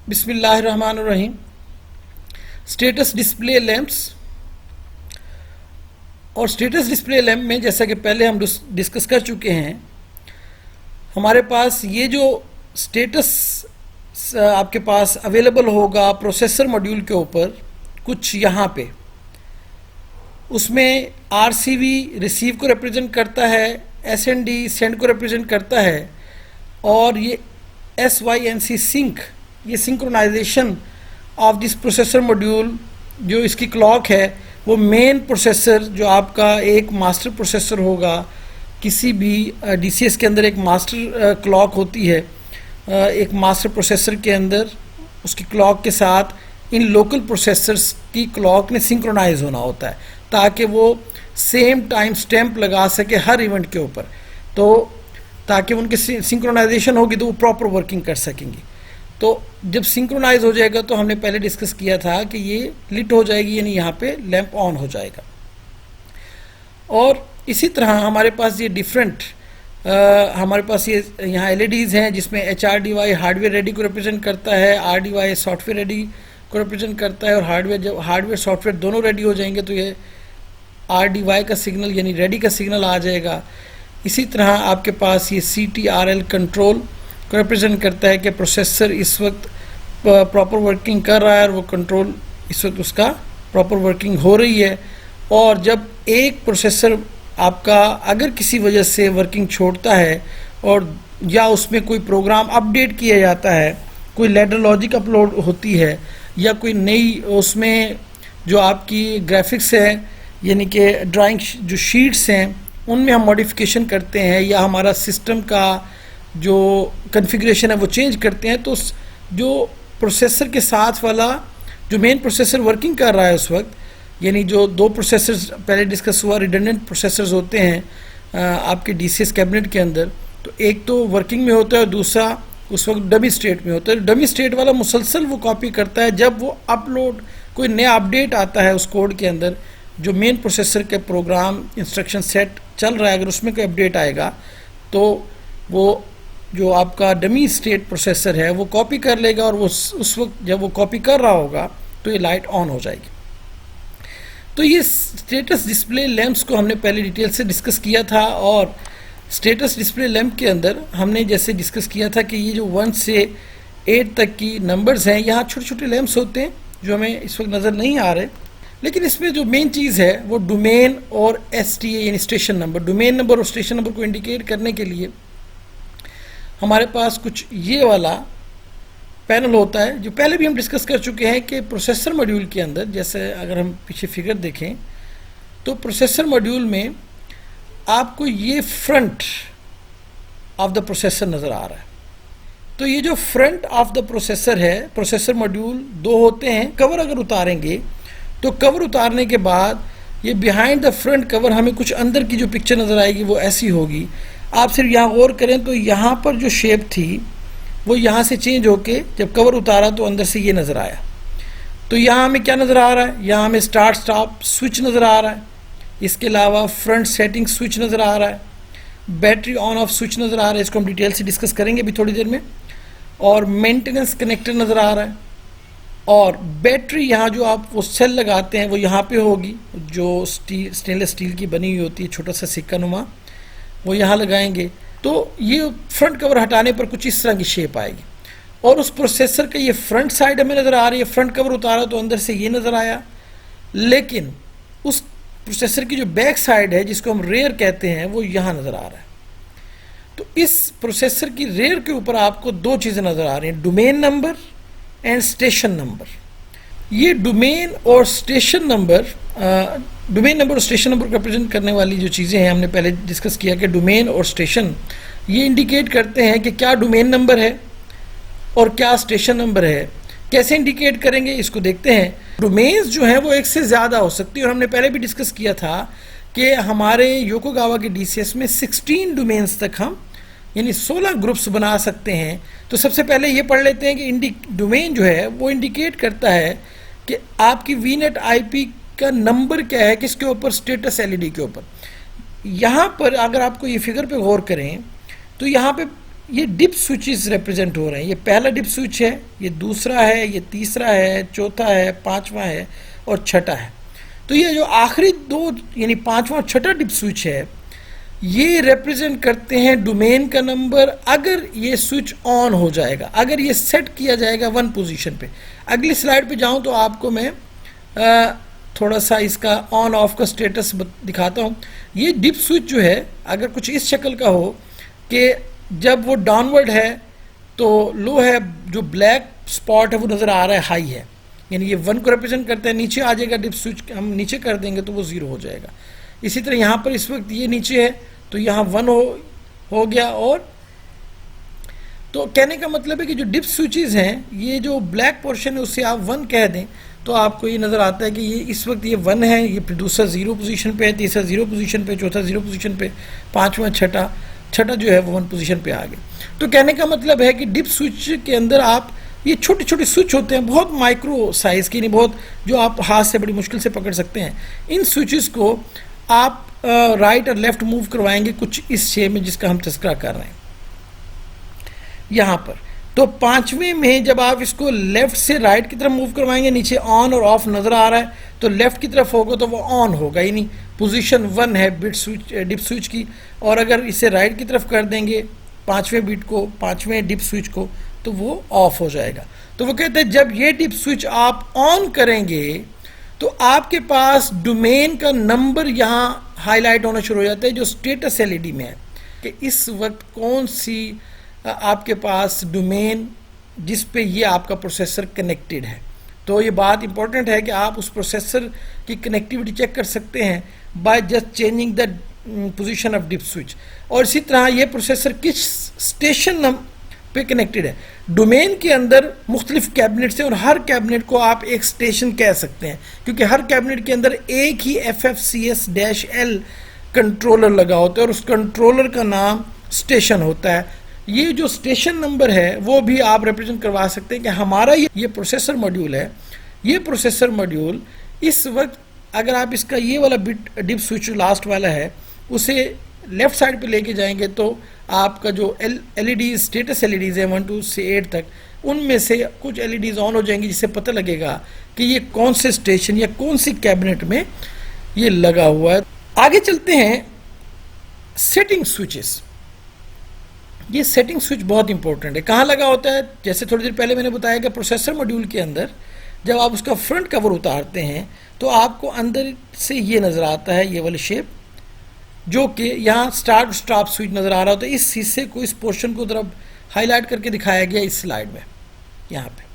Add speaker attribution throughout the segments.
Speaker 1: बिस्मिल्लाहिर्रहमानिर्रहीम। Status display lamps और status display lamp में जैसा कि पहले हम डिस्कस कर चुके हैं, हमारे पास ये जो स्टेटस आपके पास अवेलेबल होगा प्रोसेसर मॉड्यूल के ऊपर, कुछ यहाँ पे उसमें RCV रिसीव को रिप्रेजेंट करता है, SND सेंड को रिप्रेजेंट करता है, और ये SYNC सिंक, ये synchronisation of this processor module, जो इसकी क्लॉक है वो मेन प्रोसेसर जो आपका एक मास्टर प्रोसेसर होगा, किसी भी DCS के अंदर एक मास्टर क्लॉक होती है, एक मास्टर प्रोसेसर के अंदर उसकी क्लॉक के साथ इन लोकल प्रोसेसर्स की क्लॉक ने सिंक्रोनाइज होना होता है ताकि वो सेम टाइम स्टैम्प लगा सके हर इवेंट के ऊपर, तो ताकि उनके सिंक्रोनाइजेशन होगी तो वो प्रॉपर वर्किंग कर सकेंगी। तो जब सिंक्रोनाइज हो जाएगा तो हमने पहले डिस्कस किया था कि ये लिट हो जाएगी, यानी यहाँ पे लैंप ऑन हो जाएगा। और इसी तरह हमारे पास ये डिफरेंट हमारे पास ये यहाँ LEDs हैं जिसमें HRDY हार्डवेयर रेडी को रिप्रेजेंट करता है, RDY सॉफ्टवेयर रेडी को रिप्रेजेंट करता है, और हार्डवेयर जब हार्डवेयर सॉफ्टवेयर दोनों रेडी हो जाएंगे तो ये RDY का सिग्नल यानी रेडी का सिग्नल आ जाएगा। इसी तरह आपके पास ये CTRL कंट्रोल को रिप्रेजेंट करता है कि प्रोसेसर इस वक्त प्रॉपर वर्किंग कर रहा है और वो कंट्रोल इस वक्त उसका प्रॉपर वर्किंग हो रही है। और जब एक प्रोसेसर आपका अगर किसी वजह से वर्किंग छोड़ता है और या उसमें कोई प्रोग्राम अपडेट किया जाता है, कोई लैडर लॉजिक अपलोड होती है, या कोई नई उसमें जो आपकी ग्राफिक्स है यानी कि ड्राइंग जो शीट्स हैं उनमें हम मॉडिफिकेशन करते हैं, या हमारा सिस्टम का जो कॉन्फ़िगरेशन है वो चेंज करते हैं, तो जो प्रोसेसर के साथ वाला जो मेन प्रोसेसर वर्किंग कर रहा है उस वक्त, यानी जो दो प्रोसेसर्स पहले डिस्कस हुआ रिडंडेंट प्रोसेसर्स होते हैं आपके DCS कैबिनेट के अंदर, तो एक तो वर्किंग में होता है और दूसरा उस वक्त डमी स्टेट में होता है। डमी स्टेट वाला मुसलसल वो कॉपी करता है, जब वो अपलोड कोई नया अपडेट आता है उस कोड के अंदर, जो मेन प्रोसेसर के प्रोग्राम इंस्ट्रक्शन सेट चल रहा है अगर उसमें कोई अपडेट आएगा तो वो जो आपका डमी स्टेट प्रोसेसर है वो कॉपी कर लेगा, और वो उस वक्त जब वो कॉपी कर रहा होगा तो ये लाइट ऑन हो जाएगी। तो ये स्टेटस डिस्प्ले लैंप्स को हमने पहले डिटेल से डिस्कस किया था, और स्टेटस डिस्प्ले लैंप के अंदर हमने जैसे डिस्कस किया था कि ये जो 1 से 8 तक की नंबर्स हैं, यहाँ छोटे छोटे लैंप्स होते हैं जो हमें इस वक्त नज़र नहीं आ रहे, लेकिन इसमें जो मेन चीज़ है वो डोमेन और STA यानी स्टेशन नंबर, डोमेन नंबर और स्टेशन नंबर को इंडिकेट करने के लिए हमारे पास कुछ ये वाला पैनल होता है, जो पहले भी हम डिस्कस कर चुके हैं कि प्रोसेसर मॉड्यूल के अंदर, जैसे अगर हम पीछे फिगर देखें तो प्रोसेसर मॉड्यूल में आपको ये फ्रंट ऑफ द प्रोसेसर नज़र आ रहा है। तो ये जो फ्रंट ऑफ द प्रोसेसर है, प्रोसेसर मॉड्यूल दो होते हैं, कवर अगर उतारेंगे तो कवर उतारने के बाद ये बिहाइंड द फ्रंट कवर हमें कुछ अंदर की जो पिक्चर नज़र आएगी वो ऐसी होगी। आप सिर्फ यहाँ गौर करें तो यहाँ पर जो शेप थी वो यहाँ से चेंज होके जब कवर उतारा तो अंदर से ये नज़र आया। तो यहाँ हमें क्या नज़र आ रहा है, यहाँ हमें स्टार्ट स्टॉप स्विच नज़र आ रहा है, इसके अलावा फ्रंट सेटिंग स्विच नज़र आ रहा है, बैटरी ऑन ऑफ स्विच नज़र आ रहा है, इसको हम डिटेल से डिस्कस करेंगे अभी थोड़ी देर में, और मेंटेनेंस कनेक्टर नज़र आ रहा है, और बैटरी यहाँ जो आप वो सेल लगाते हैं वो यहाँ पे होगी, जो स्टेनलेस स्टील की बनी हुई होती है, छोटा सा सिक्का नुमा, वो यहाँ लगाएंगे तो ये फ्रंट कवर हटाने पर कुछ इस तरह की शेप आएगी। और उस प्रोसेसर का ये फ्रंट साइड हमें नज़र आ रही है, फ्रंट कवर उतारा तो अंदर से ये नज़र आया, लेकिन उस प्रोसेसर की जो बैक साइड है जिसको हम रेयर कहते हैं वो यहाँ नज़र आ रहा है। तो इस प्रोसेसर की रेयर के ऊपर आपको दो चीज़ें नज़र आ रही हैं, domain number and station number. ये डोमेन और स्टेशन नंबर और स्टेशन नंबर को रिप्रेजेंट करने वाली जो चीज़ें हैं हमने पहले डिस्कस किया कि डोमेन और स्टेशन ये इंडिकेट करते हैं कि क्या डोमेन नंबर है और क्या स्टेशन नंबर है। कैसे इंडिकेट करेंगे इसको देखते हैं। डोमेन्स जो हैं वो एक से ज़्यादा हो सकती है, और हमने पहले भी डिस्कस किया था कि हमारे योकोगावा के DCS में 16 डोमेन्स तक हम यानी 16 ग्रुप्स बना सकते हैं। तो सबसे पहले ये पढ़ लेते हैं कि डोमेन जो है वो इंडिकेट करता है कि आपकी VNet IP का नंबर क्या है, किसके ऊपर, स्टेटस LED के ऊपर। यहाँ पर अगर आपको ये फिगर पे गौर करें तो यहाँ पे ये डिप स्विचेस रिप्रेजेंट हो रहे हैं। ये पहला डिप स्विच है, ये दूसरा है, ये तीसरा है, चौथा है, पांचवा है और छठा है। तो ये जो आखिरी दो यानी पांचवा और छठा डिप स्विच है, ये रिप्रेजेंट करते हैं डोमेन का नंबर अगर ये स्विच ऑन हो जाएगा, अगर ये सेट किया जाएगा 1 पोजीशन पे। अगली स्लाइड पे जाऊं तो आपको मैं थोड़ा सा इसका ऑन ऑफ का स्टेटस दिखाता हूं। ये डिप स्विच जो है अगर कुछ इस शक्ल का हो कि जब वो डाउनवर्ड है तो लो है, जो ब्लैक स्पॉट है वो नज़र आ रहा है हाई है, यानी ये 1 को रिप्रेजेंट करता है। नीचे आ जाएगा डिप स्विच, हम नीचे कर देंगे तो वो 0 हो जाएगा। इसी तरह यहाँ पर इस वक्त ये नीचे है तो यहाँ 1 हो गया। और तो कहने का मतलब है कि जो डिप स्विचेस हैं, ये जो ब्लैक पोर्शन है उससे आप 1 कह दें तो आपको ये नज़र आता है कि ये इस वक्त ये 1 है, ये फिर दूसरा 0 पोजीशन पे है, तीसरा 0 पोजीशन पे, चौथा 0 पोजीशन पे, पांचवा छठा जो है वो 1 पोजीशन पे आ गया। तो कहने का मतलब है कि डिप स्विच के अंदर आप ये छोटे छोटे स्विच होते हैं, बहुत माइक्रो साइज़ की, नहीं बहुत, जो आप हाथ से बड़ी मुश्किल से पकड़ सकते हैं। इन स्विचेस को आप राइट और लेफ्ट मूव करवाएंगे कुछ इस शेप में जिसका हम तस्करा कर रहे हैं यहाँ पर। तो पांचवें में जब आप इसको लेफ्ट से राइट की तरफ मूव करवाएंगे, नीचे ऑन और ऑफ नज़र आ रहा है, तो लेफ्ट की तरफ होगा तो वो ऑन होगा, यानी पोजीशन 1 है डिप स्विच की। और अगर इसे राइट की तरफ कर देंगे पांचवें डिप स्विच को, तो वो ऑफ हो जाएगा। तो वो कहते हैं जब ये डिप स्विच आप ऑन करेंगे तो आपके पास डोमेन का नंबर यहाँ हाईलाइट होना शुरू हो जाता है, जो स्टेटस एलईडी में है कि इस वक्त कौन सी आपके पास डोमेन जिस पे ये आपका प्रोसेसर कनेक्टेड है। तो ये बात इंपॉर्टेंट है कि आप उस प्रोसेसर की कनेक्टिविटी चेक कर सकते हैं by just changing the position of DIP switch. और इसी तरह ये प्रोसेसर किस स्टेशन पे कनेक्टेड है। डोमेन के अंदर मुख्तलिफ कैबिनेट्स हैं और हर कैबिनेट को आप एक स्टेशन कह सकते हैं, क्योंकि हर कैबिनेट के अंदर एक ही FFCS-L कंट्रोलर लगा होता है और उस कंट्रोलर का नाम स्टेशन होता है। ये जो स्टेशन नंबर है वो भी आप रिप्रेजेंट करवा सकते हैं कि हमारा ये प्रोसेसर मॉड्यूल है। ये प्रोसेसर मॉड्यूल इस वक्त अगर आप इसका ये वाला बिट डिप स्विच लास्ट वाला है उसे लेफ्ट साइड पे लेके जाएंगे तो आपका जो एलईडी स्टेटस एलईडीज है 1 2 से 8 तक, उनमें से कुछ एलईडीज ऑन हो जाएंगी जिससे पता लगेगा कि ये कौन से स्टेशन या कौन सी कैबिनेट में ये लगा हुआ है। आगे चलते हैं सेटिंग स्विचेस। ये सेटिंग स्विच बहुत इंपॉर्टेंट है। कहाँ लगा होता है? जैसे थोड़ी देर पहले मैंने बताया कि प्रोसेसर मॉड्यूल के अंदर जब आप उसका फ्रंट कवर उतारते हैं तो आपको अंदर से ये नज़र आता है, ये वाली शेप, जो कि यहाँ स्टार्ट स्टॉप स्विच नज़र आ रहा होता है। इस हिस्से को, इस पोर्शन को जरा हाईलाइट करके दिखाया गया इस स्लाइड में यहाँ पे।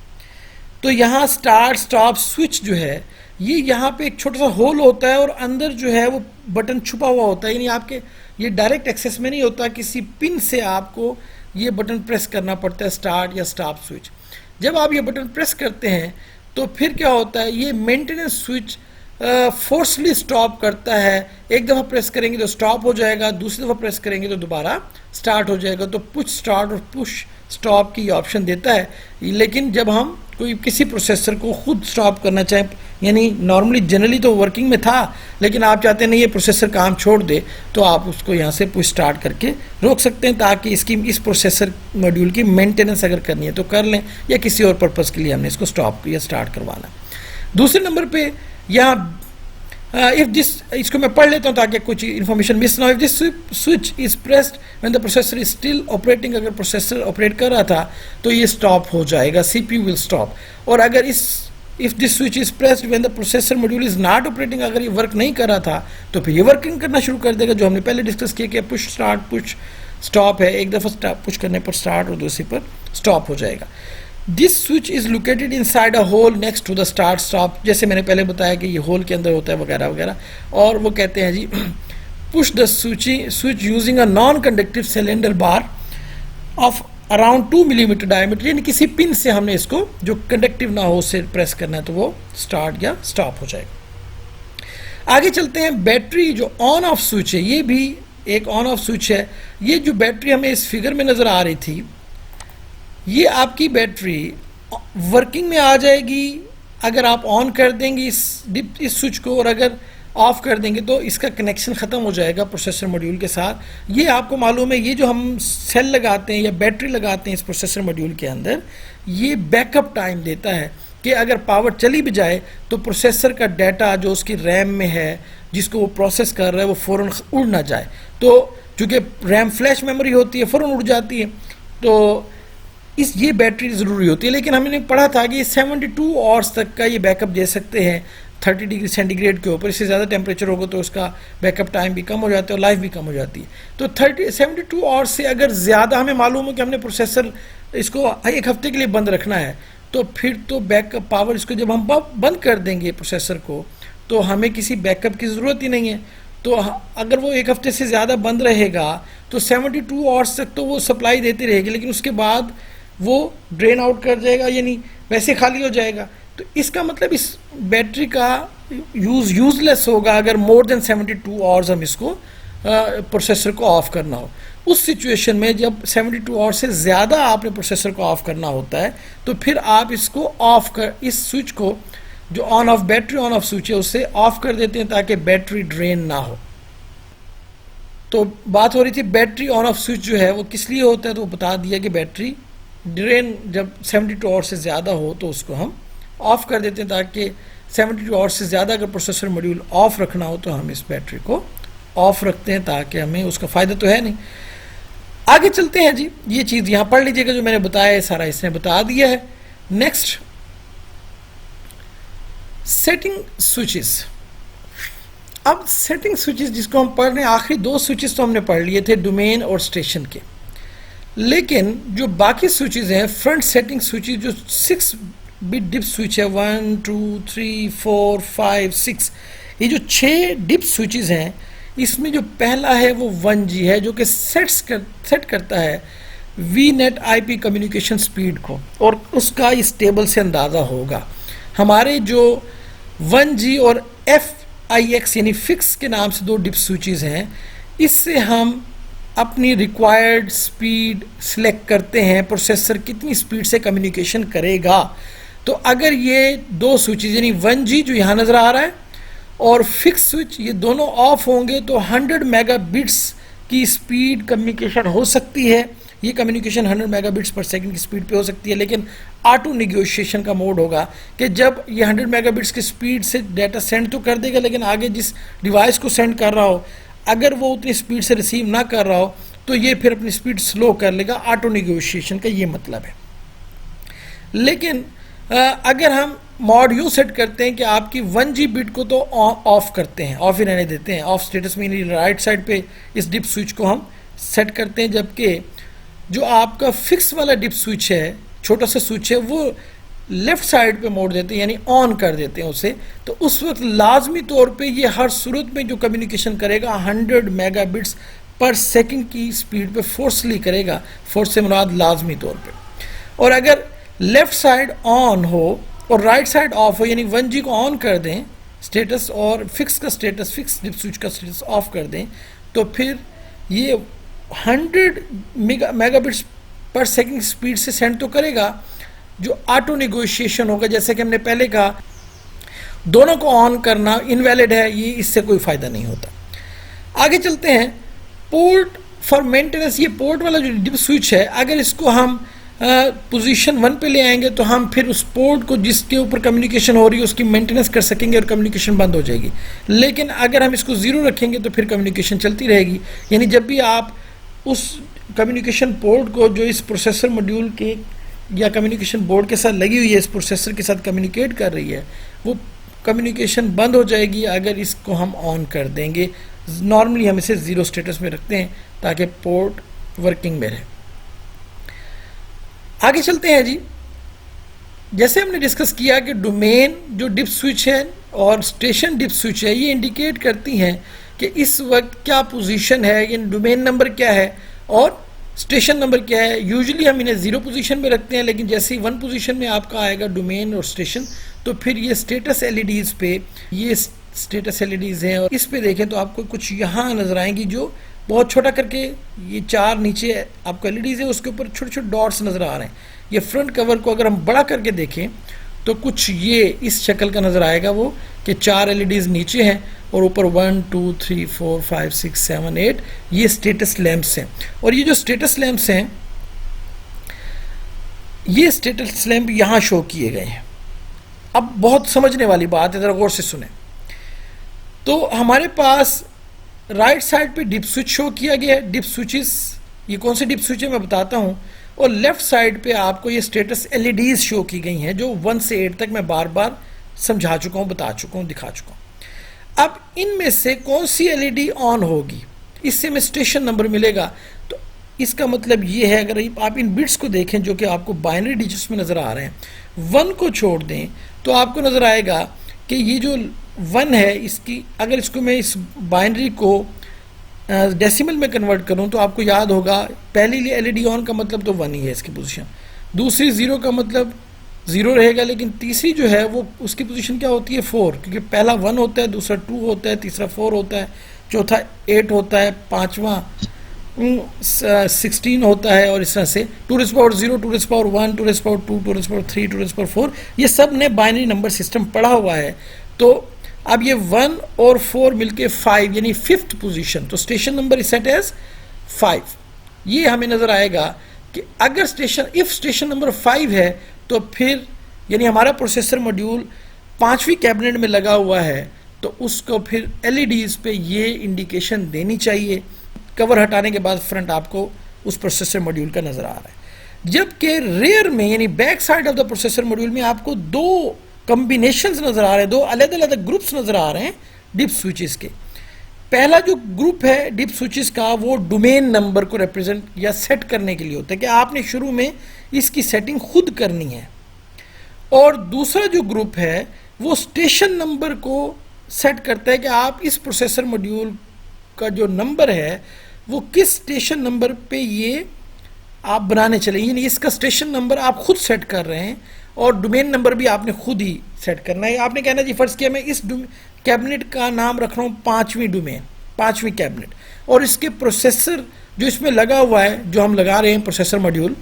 Speaker 1: तो यहाँ स्टार्ट स्टॉप स्विच जो है ये यहाँ पे एक छोटा सा होल होता है और अंदर जो है वो बटन छुपा हुआ होता है, यानी आपके ये डायरेक्ट एक्सेस में नहीं होता, किसी पिन से आपको ये बटन प्रेस करना पड़ता है, स्टार्ट या स्टॉप स्विच। जब आप ये बटन प्रेस करते हैं तो फिर क्या होता है, ये मेंटेनेंस स्विच फोर्सली स्टॉप करता है। एक दफ़ा प्रेस करेंगे तो स्टॉप हो जाएगा, दूसरी दफ़ा प्रेस करेंगे तो दोबारा स्टार्ट हो जाएगा। तो पुश स्टार्ट और पुश स्टॉप की ऑप्शन देता है। लेकिन जब हम कोई किसी प्रोसेसर को खुद स्टॉप करना चाहें, यानी नॉर्मली जनरली तो वर्किंग में था, लेकिन आप चाहते नहीं ये प्रोसेसर काम छोड़ दे, तो आप उसको यहाँ से पुश स्टार्ट करके रोक सकते हैं, ताकि इस प्रोसेसर मॉड्यूल की मेंटेनेंस अगर करनी है तो कर लें, या किसी और पर्पज़ के लिए हमने इसको स्टॉप या स्टार्ट करवाना। दूसरे नंबर पे यहाँ इफ दिस, इसको मैं पढ़ लेता हूँ ताकि कुछ इन्फॉर्मेशन मिस ना हो। If this switch is pressed when the processor is still operating, अगर प्रोसेसर ऑपरेट कर रहा था तो ये स्टॉप हो जाएगा, CPU विल स्टॉप। और अगर if this switch is pressed when the processor module is not operating, अगर ये वर्क नहीं कर रहा था तो फिर ये वर्किंग करना शुरू कर देगा, जो हमने पहले डिस्कस किया कि पुश स्टार्ट पुश स्टॉप है, एक दफ़ा पुश करने पर स्टार्ट और दूसरी पर स्टॉप हो जाएगा। This switch is located inside a hole next to the start stop, जैसे मैंने पहले बताया कि ये होल के अंदर होता है वगैरह वगैरह। और वो कहते हैं जी push the switch using a non conductive cylinder bar of around 2 millimetre diameter, यानी किसी पिन से हमने इसको जो कंडक्टिव ना हो उससे प्रेस करना है तो वो स्टार्ट या स्टॉप हो जाएगा। आगे चलते हैं, बैटरी जो ऑन ऑफ स्विच है ये भी एक ऑन ऑफ स्विच है। ये जो बैटरी हमें इस फिगर में नज़र आ रही थी, ये आपकी बैटरी वर्किंग में आ जाएगी अगर आप ऑन कर देंगे इस स्विच को, और अगर ऑफ कर देंगे तो इसका कनेक्शन ख़त्म हो जाएगा प्रोसेसर मॉड्यूल के साथ। ये आपको मालूम है, ये जो हम सेल लगाते हैं या बैटरी लगाते हैं इस प्रोसेसर मॉड्यूल के अंदर, ये बैकअप टाइम देता है कि अगर पावर चली भी जाए तो प्रोसेसर का डाटा जो उसकी रैम में है जिसको वो प्रोसेस कर रहा है वो फ़ौरन उड़ ना जाए। तो चूँकि रैम फ्लैश मेमोरी होती है, फ़ौरन उड़ जाती है, तो ये बैटरी ज़रूरी होती है। लेकिन हमने पढ़ा था कि 72 आवर्स तक का ये बैकअप दे सकते हैं 30 डिग्री सेंटीग्रेड के ऊपर। इससे ज़्यादा टेम्परेचर होगा तो उसका बैकअप टाइम भी कम हो जाता है और लाइफ भी कम हो जाती है। तो 72 आवर्स से अगर ज़्यादा हमें मालूम हो कि हमने प्रोसेसर इसको एक हफ्ते के लिए बंद रखना है, तो फिर तो बैकअप पावर इसको जब हम बंद कर देंगे प्रोसेसर को तो हमें किसी बैकअप की ज़रूरत ही नहीं है। तो अगर वो एक हफ्ते से ज़्यादा बंद रहेगा तो 72 आवर्स तक तो वो सप्लाई देती रहेगी, लेकिन उसके बाद वो ड्रेन आउट कर जाएगा, यानी वैसे खाली हो जाएगा। तो इसका मतलब इस बैटरी का यूज़लेस होगा अगर मोर देन 72 आवर्स हम इसको प्रोसेसर को ऑफ करना हो। उस सिचुएशन में जब 72 आवर्स से ज़्यादा आपने प्रोसेसर को ऑफ करना होता है तो फिर आप इसको ऑफ कर, इस स्विच को जो on off battery on off switch है उससे ऑफ कर देते हैं ताकि बैटरी ड्रेन ना हो। तो बात हो रही थी बैटरी ऑन ऑफ स्विच जो है वो किस लिए होता है, तो बता दिया कि बैटरी ड्रेन जब 72 आवर्स से ज़्यादा हो तो उसको हम ऑफ कर देते हैं ताकि 72 आवर्स से ज़्यादा अगर प्रोसेसर मॉड्यूल ऑफ रखना हो तो हम इस बैटरी को ऑफ रखते हैं ताकि हमें उसका फ़ायदा तो है नहीं। आगे चलते हैं जी, ये चीज़ यहाँ पढ़ लीजिएगा जो मैंने बताया सारा इसने बता दिया है। Next, setting switches. अब सेटिंग स्विचेस जिसको हम पढ़ रहे हैं, आखिरी दो स्विचेस तो हमने पढ़ लिए थे डोमेन और स्टेशन के, लेकिन जो बाकी स्विचेस हैं फ्रंट सेटिंग स्विचेस जो 6 बिट डिप स्विच है 1 2 3 4 5 6, ये जो 6 डिप स्विचेस हैं इसमें जो पहला है वो 1G है जो कि सेट करता है VNet IP कम्युनिकेशन स्पीड को, और उसका इस टेबल से अंदाज़ा होगा। हमारे जो 1G और FIX यानी फिक्स के नाम से 2 डिप स्विचेस हैं, इससे हम अपनी रिक्वायर्ड स्पीड सिलेक्ट करते हैं, प्रोसेसर कितनी स्पीड से कम्युनिकेशन करेगा। तो अगर ये 2 स्विचेस यानी 1G जो यहाँ नज़र आ रहा है और फिक्स स्विच ये दोनों ऑफ होंगे तो 100 मेगाबिट्स की स्पीड कम्युनिकेशन हो सकती है। ये कम्युनिकेशन 100 मेगाबिट्स पर सेकंड की स्पीड पे हो सकती है, लेकिन ऑटो नेगोशिएशन का मोड होगा कि जब ये 100 मेगाबिट्स की स्पीड से डाटा सेंड तो कर देगा, लेकिन आगे जिस डिवाइस को सेंड कर रहा हो अगर वो उतनी स्पीड से रिसीव ना कर रहा हो तो ये फिर अपनी स्पीड स्लो कर लेगा। ऑटो नेगोशिएशन का ये मतलब है। लेकिन अगर हम मॉड यूँ सेट करते हैं कि आपकी 1G बिट को तो ऑफ करते हैं, ऑफ ही रहने देते हैं, ऑफ स्टेटस में राइट साइड पे इस डिप स्विच को हम सेट करते हैं, जबकि जो आपका फिक्स वाला डिप स्विच है, छोटा सा स्विच है, वो लेफ्ट साइड पे मोड़ देते हैं यानी ऑन कर देते हैं उसे। तो उस वक्त लाजमी तौर पे ये हर सूरत में जो कम्युनिकेशन करेगा 100 मेगाबिट्स पर सेकंड की स्पीड पे फोर्सली करेगा, फोर्स से मुराद लाजमी तौर पे। और अगर लेफ्ट साइड ऑन हो और राइट साइड ऑफ हो यानी 1G को ऑन कर दें स्टेटस और फिक्स का स्टेटस, फिक्स डिप स्विच का स्टेटस ऑफ कर दें, तो फिर ये 100 मेगाबिट्स पर सेकंड स्पीड से सेंड तो करेगा। जो ऑटो नेगोशिएशन होगा, जैसे कि हमने पहले कहा, दोनों को ऑन करना इनवैलिड है, ये इससे कोई फ़ायदा नहीं होता। आगे चलते हैं, पोर्ट फॉर मेंटेनेंस। ये पोर्ट वाला जो डिप स्विच है, अगर इसको हम पोजीशन 1 पे ले आएंगे तो हम फिर उस पोर्ट को जिसके ऊपर कम्युनिकेशन हो रही है उसकी मेंटेनेंस कर सकेंगे और कम्युनिकेशन बंद हो जाएगी। लेकिन अगर हम इसको 0 रखेंगे तो फिर कम्युनिकेशन चलती रहेगी। यानी जब भी आप उस कम्युनिकेशन पोर्ट को जो इस प्रोसेसर मॉड्यूल के या कम्युनिकेशन बोर्ड के साथ लगी हुई है, इस प्रोसेसर के साथ कम्युनिकेट कर रही है, वो कम्युनिकेशन बंद हो जाएगी अगर इसको हम ऑन कर देंगे। नॉर्मली हम इसे 0 स्टेटस में रखते हैं ताकि पोर्ट वर्किंग में रहे। आगे चलते हैं जी, जैसे हमने डिस्कस किया कि डोमेन जो डिप स्विच है और स्टेशन डिप स्विच है, ये इंडिकेट करती हैं कि इस वक्त क्या पोजीशन है, यानी डोमेन नंबर क्या है और स्टेशन नंबर क्या है। यूजुअली हम इन्हें 0 पोजीशन में रखते हैं, लेकिन जैसे ही 1 पोजीशन में आपका आएगा डोमेन और स्टेशन, तो फिर ये स्टेटस एलईडीज़ पे, ये स्टेटस एलईडीज़ हैं और इस पे देखें तो आपको कुछ यहाँ नज़र आएंगी जो बहुत छोटा करके, ये 4 नीचे आपको एलईडीज़ है, उसके ऊपर छोटे छोटे डॉट्स नज़र आ रहे हैं। ये फ्रंट कवर को अगर हम बड़ा करके देखें तो कुछ ये इस शक्ल का नज़र आएगा, वो कि 4 LEDs नीचे हैं और ऊपर 1 2 3 4 5 6 7 8 ये स्टेटस लैंप्स हैं। और ये जो स्टेटस लैंप्स हैं, ये स्टेटस लैंप यहाँ शो किए गए हैं। अब बहुत समझने वाली बात है, ज़रा गौर से सुने। तो हमारे पास राइट साइड पे डिप स्विच शो किया गया है, डिप स्विचेस, ये कौन से डिप स्विच है मैं बताता हूँ। और लेफ्ट साइड पे आपको ये स्टेटस LEDs शो की गई हैं जो 1 से 8 तक मैं बार बार समझा चुका हूँ, बता चुका हूँ, दिखा चुका हूँ। अब इनमें से कौन सी LED ऑन होगी, इससे हमें स्टेशन नंबर मिलेगा। तो इसका मतलब ये है, अगर आप इन बिट्स को देखें जो कि आपको बाइनरी डिजिट्स में नज़र आ रहे हैं, 1 को छोड़ दें तो आपको नज़र आएगा कि ये जो 1 है, इसकी अगर इसको मैं इस बाइनरी को डेसिमल में कन्वर्ट करूं तो आपको याद होगा, पहली LED ऑन का मतलब तो 1 ही है इसकी पोजीशन, दूसरी 0 का मतलब 0 रहेगा, लेकिन तीसरी जो है वो उसकी पोजीशन क्या होती है 4, क्योंकि पहला 1 होता है, दूसरा 2 होता है, तीसरा 4 होता है, चौथा 8 होता है, पांचवा 16 होता है, और इस तरह से 2 to the power 0, 2 to the power 1, 2 to the power 2, 2 to the power 3, 2 to the power 4, ये सब ने बाइनरी नंबर सिस्टम पढ़ा हुआ है। तो अब ये 1 और 4 मिलके 5 यानी 5th पोजीशन, तो station number is set as 5। ये हमें नजर आएगा कि अगर इफ स्टेशन नंबर 5 है तो फिर यानी हमारा प्रोसेसर मॉड्यूल 5वीं कैबिनेट में लगा हुआ है, तो उसको फिर LEDs पे ये इंडिकेशन देनी चाहिए। कवर हटाने के बाद फ्रंट आपको उस प्रोसेसर मॉड्यूल का नजर आ रहा है। जबकि रेयर में यानी back side of the processor module में आपको 2 कॉम्बिनेशंस नजर आ रहे हैं, 2 अलग अलग ग्रुप्स नजर आ रहे हैं डिप स्विचेस के। पहला जो ग्रुप है डिप स्विचेस का, वो डोमेन नंबर को रिप्रेजेंट या सेट करने के लिए होता है कि आपने शुरू में इसकी सेटिंग खुद करनी है। और दूसरा जो ग्रुप है वो स्टेशन नंबर को सेट करता है कि आप इस प्रोसेसर मॉड्यूल का जो नंबर है वो किस स्टेशन नंबर पे ये आप बनाने चले, यानी इसका स्टेशन नंबर आप खुद सेट कर रहे हैं और डोमेन नंबर भी आपने खुद ही सेट करना है। आपने कहना जी फर्ज किया मैं इस कैबिनेट का नाम रख रहा हूँ 5वीं डोमेन, 5वीं कैबिनेट, और इसके प्रोसेसर जो इसमें लगा हुआ है, जो हम लगा रहे हैं प्रोसेसर मॉड्यूल,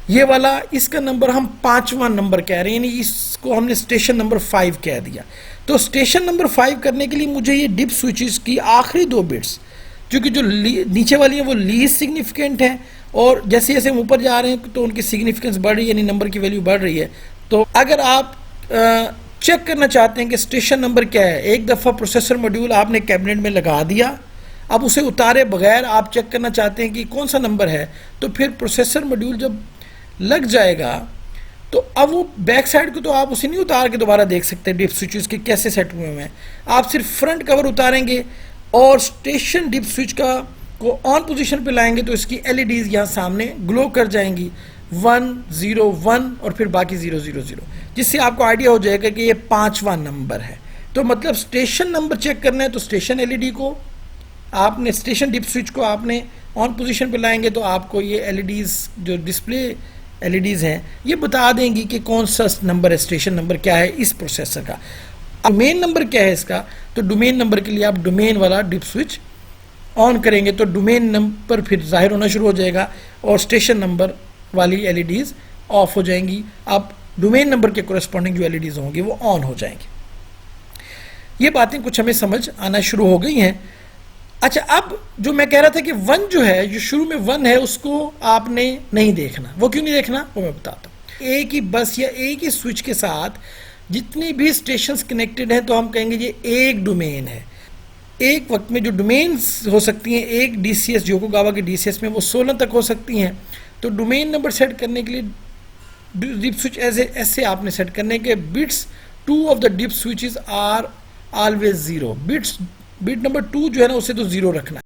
Speaker 1: ये वाला इसका नंबर हम 5वां नंबर कह रहे हैं, यानी इसको हमने स्टेशन नंबर 5 कह दिया। तो स्टेशन नंबर 5 करने के लिए मुझे ये डिप स्विचेस की आखिरी 2 बिट्स, क्योंकि जो नीचे वाली है वो लीस्ट सिग्निफिकेंट है, और जैसे जैसे हम ऊपर जा रहे हैं तो उनकी सिग्निफिकेंस बढ़ रही है, यानी नंबर की वैल्यू बढ़ रही है। तो अगर आप चेक करना चाहते हैं कि स्टेशन नंबर क्या है, एक दफ़ा प्रोसेसर मॉड्यूल आपने कैबिनेट में लगा दिया, अब उसे उतारे बगैर आप चेक करना चाहते हैं कि कौन सा नंबर है, तो फिर प्रोसेसर मॉड्यूल जब लग जाएगा तो अब वो बैक साइड को तो आप उसे नहीं उतार के दोबारा देख सकते डिप स्विचेस के कैसे सेट हुए हैं। आप सिर्फ फ्रंट कवर उतारेंगे और स्टेशन डिप स्विच का को ऑन पोजीशन पे लाएंगे तो इसकी LEDs यहाँ सामने ग्लो कर जाएंगी 1 0 1 और फिर बाकी 0 0 0, जिससे आपको आइडिया हो जाएगा कि ये 5वां नंबर है। तो मतलब स्टेशन नंबर चेक करना है तो स्टेशन LED को आपने, स्टेशन डिप स्विच को आपने ऑन पोजीशन पे लाएंगे तो आपको ये LEDs जो डिस्प्ले LEDs हैं ये बता देंगी कि कौन सा नंबर है, स्टेशन नंबर क्या है इस प्रोसेसर का। डोमेन नंबर क्या है इसका, तो डोमेन नंबर के लिए आप डोमेन वाला डिप स्विच ऑन करेंगे तो डोमेन नंबर फिर जाहिर होना शुरू हो जाएगा और स्टेशन नंबर वाली LEDs ऑफ हो जाएंगी। अब डोमेन नंबर के कोरेस्पॉन्डिंग जो LEDs होंगी वो ऑन हो जाएंगी। ये बातें कुछ हमें समझ आना शुरू हो गई हैं। अच्छा, अब जो मैं कह रहा था कि 1 जो है, जो शुरू में 1 है, उसको आपने नहीं देखना। वो क्यों नहीं देखना वो मैं बताता हूँ। एक ही बस या एक ही स्विच के साथ जितनी भी स्टेशंस कनेक्टेड हैं तो हम कहेंगे ये एक डोमेन है। एक वक्त में जो डोमेन्स हो सकती हैं, एक DCS योकोगावा के DCS में वो 16 तक हो सकती हैं। तो डोमेन नंबर सेट करने के लिए डिप स्विच ऐसे आपने सेट करने के bits 2 of the DIP switches are always 0। Bit number 2 जो है ना उसे तो 0 रखना है।